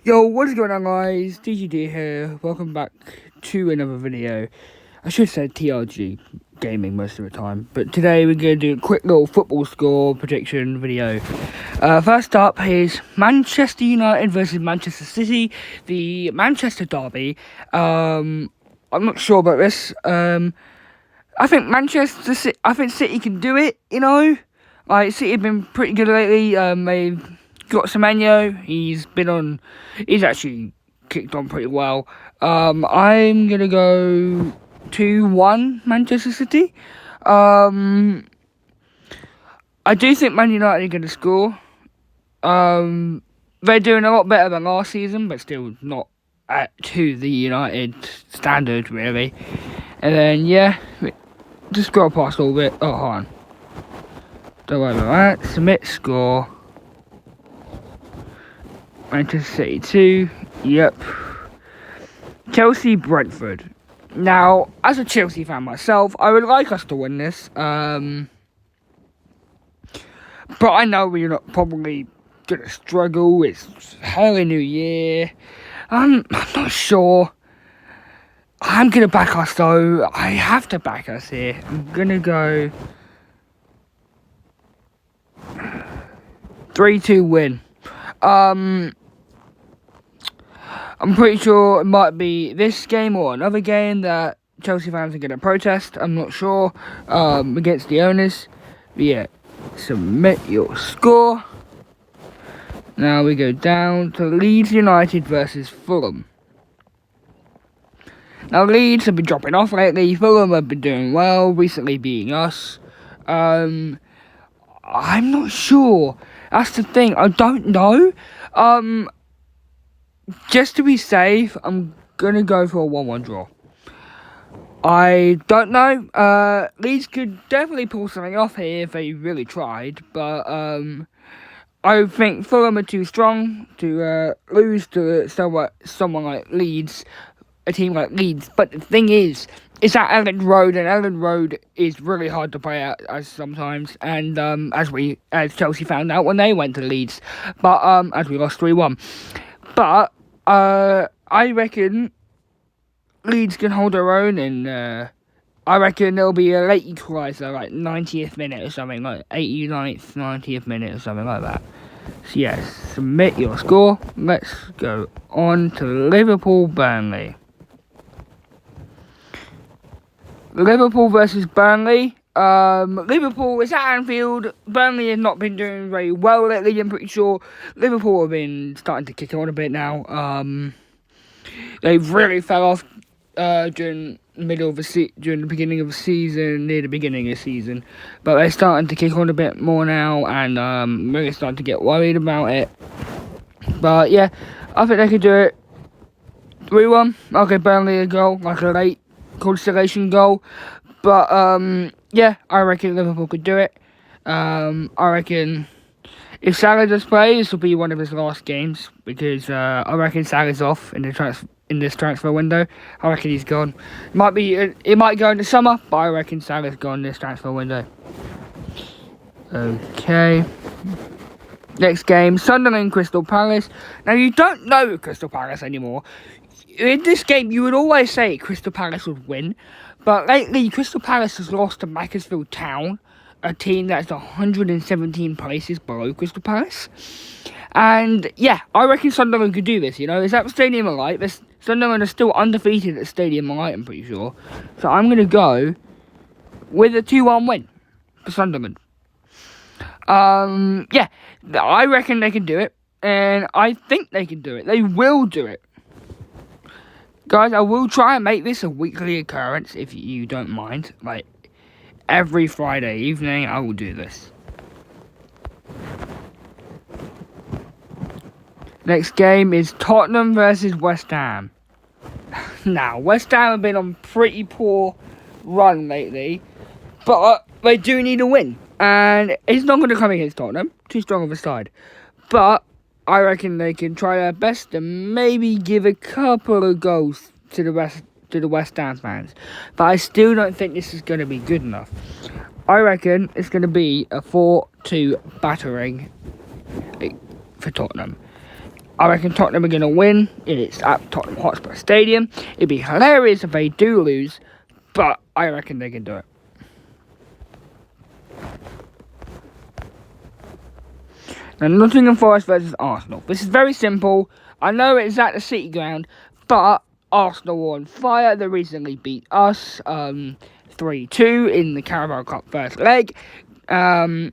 Yo, what is going on, guys? DGD here. Welcome back to another video. I should say TRG Gaming most of the time, but today we're going to do a quick little football score prediction video. First up is Manchester United versus Manchester City, the Manchester derby. I'm not sure about this. I think City can do it. You know, like City have been pretty good lately. They've got Semenyo. He's actually kicked on pretty well. I'm gonna go 2-1 Manchester City. I do think Man United are gonna score. They're doing a lot better than last season, but still not to the United standard, really. And then just scroll past all of it. Oh, hold on. Don't worry about that. Submit score. Manchester City 2. Yep. Chelsea Brentford. Now, as a Chelsea fan myself, I would like us to win this. But I know we're not probably gonna struggle. It's early New Year. I'm not sure. I'm gonna back us though. I have to back us here. I'm gonna go 3-2 win. I'm pretty sure it might be this game or another game that Chelsea fans are going to protest. I'm not sure. Against the owners. But yeah, submit your score. Now we go down to Leeds United versus Fulham. Now Leeds have been dropping off lately. Fulham have been doing well, recently beating us. I'm not sure. That's the thing. I don't know. Just to be safe, I'm gonna go for a 1-1 draw. I don't know. Leeds could definitely pull something off here if they really tried, but I think Fulham are too strong to lose to someone like Leeds, a team like Leeds. But the thing is, it's at Elland Road, and Elland Road is really hard to play at sometimes. And as Chelsea found out when they went to Leeds, but as we lost 3-1. But I reckon Leeds can hold their own, and I reckon there'll be a late equaliser, like 90th minute or something, like 89th, 90th minute or something like that. So yes, submit your score. Let's go on to Liverpool-Burnley. Liverpool versus Burnley. Liverpool is at Anfield. Burnley has not been doing very well lately, I'm pretty sure. Liverpool have been starting to kick on a bit now. They really fell off during the beginning of the season, near the beginning of the season. But they're starting to kick on a bit more now, and really starting to get worried about it. But yeah, I think they could do it. 3-1. I'll give Burnley a goal, like a late consolation goal. But yeah, I reckon Liverpool could do it. I reckon if Salah does play, this will be one of his last games, because I reckon Salah's off in this transfer window. I reckon he's gone. It might go in the summer, but I reckon Salah's gone this transfer window. Okay. Next game, Sunderland Crystal Palace. Now, you don't know Crystal Palace anymore. In this game, you would always say Crystal Palace would win, but lately Crystal Palace has lost to Macclesfield Town, a team that's 117 places below Crystal Palace. And yeah, I reckon Sunderland could do this. You know, it's at the Stadium of Light. Sunderland are still undefeated at Stadium of Light, I'm pretty sure. So I'm going to go with a 2-1 win for Sunderland. Yeah, I reckon they can do it, and I think they can do it. They will do it. Guys, I will try and make this a weekly occurrence, if you don't mind. Like, every Friday evening, I will do this. Next game is Tottenham versus West Ham. Now, West Ham have been on pretty poor run lately, but they do need a win. And it's not going to come against Tottenham, too strong of a side. But I reckon they can try their best to maybe give a couple of goals to the West Ham fans. But I still don't think this is going to be good enough. I reckon it's going to be a 4-2 battering for Tottenham. I reckon Tottenham are going to win. It's at Tottenham Hotspur Stadium. It'd be hilarious if they do lose, but I reckon they can do it. Now, Nottingham Forest versus Arsenal. This is very simple. I know it's at the City ground, but Arsenal are on fire. They recently beat us 3-2 in the Carabao Cup first leg. Going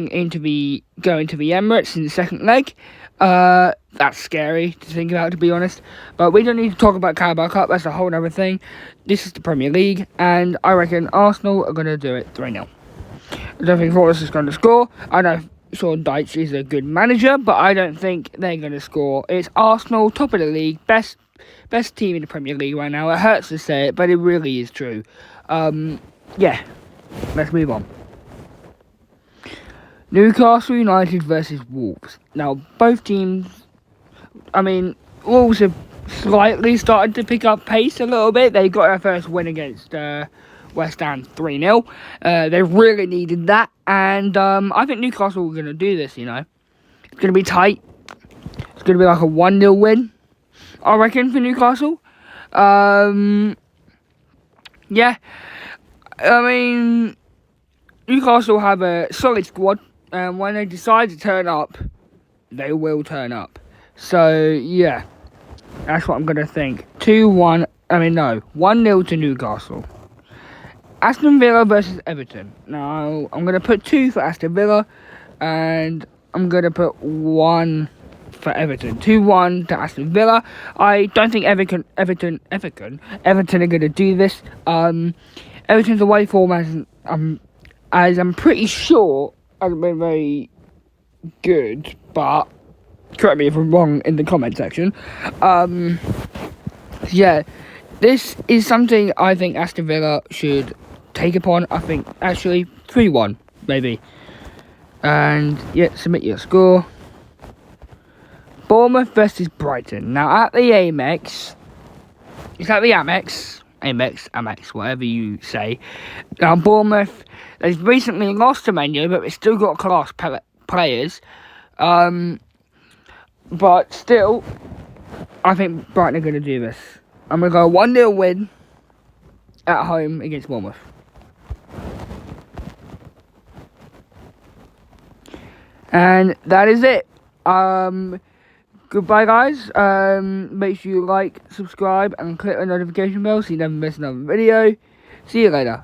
into the Emirates in the second leg. That's scary to think about, to be honest. But we don't need to talk about Carabao Cup. That's a whole other thing. This is the Premier League, and I reckon Arsenal are going to do it 3-0. I don't think Forest is going to score. I know Sean Dyche is a good manager, but I don't think they're going to score. It's Arsenal, top of the league, best team in the Premier League right now. It hurts to say it, but it really is true. Yeah, let's move on. Newcastle United versus Wolves. Now, both teams, Wolves have slightly started to pick up pace a little bit. They got their first win against West Ham 3-0. They really needed that. And I think Newcastle are going to do this, It's going to be tight. It's going to be like a 1-0 win, I reckon, for Newcastle. Yeah. Newcastle have a solid squad. And when they decide to turn up, they will turn up. So, yeah. That's what I'm going to think. 1-0 to Newcastle. Aston Villa versus Everton. Now, I'm going to put 2 for Aston Villa. And I'm going to put 1 for Everton. 2-1 to Aston Villa. I don't think Everton are going to do this. Everton's away form, as I'm pretty sure, hasn't been very good, but correct me if I'm wrong in the comment section. Yeah, this is something I think Aston Villa should take upon. I think actually 3-1 maybe. And yeah, submit your score. Bournemouth versus Brighton. Now at the Amex, whatever you say. Now Bournemouth, they've recently lost to Man U, but they've still got class players. But still, I think Brighton are going to do this. I'm going to go 1-0 win at home against Bournemouth. And that is it. Goodbye, guys. Make sure you like, subscribe, and click the notification bell so you never miss another video. See you later.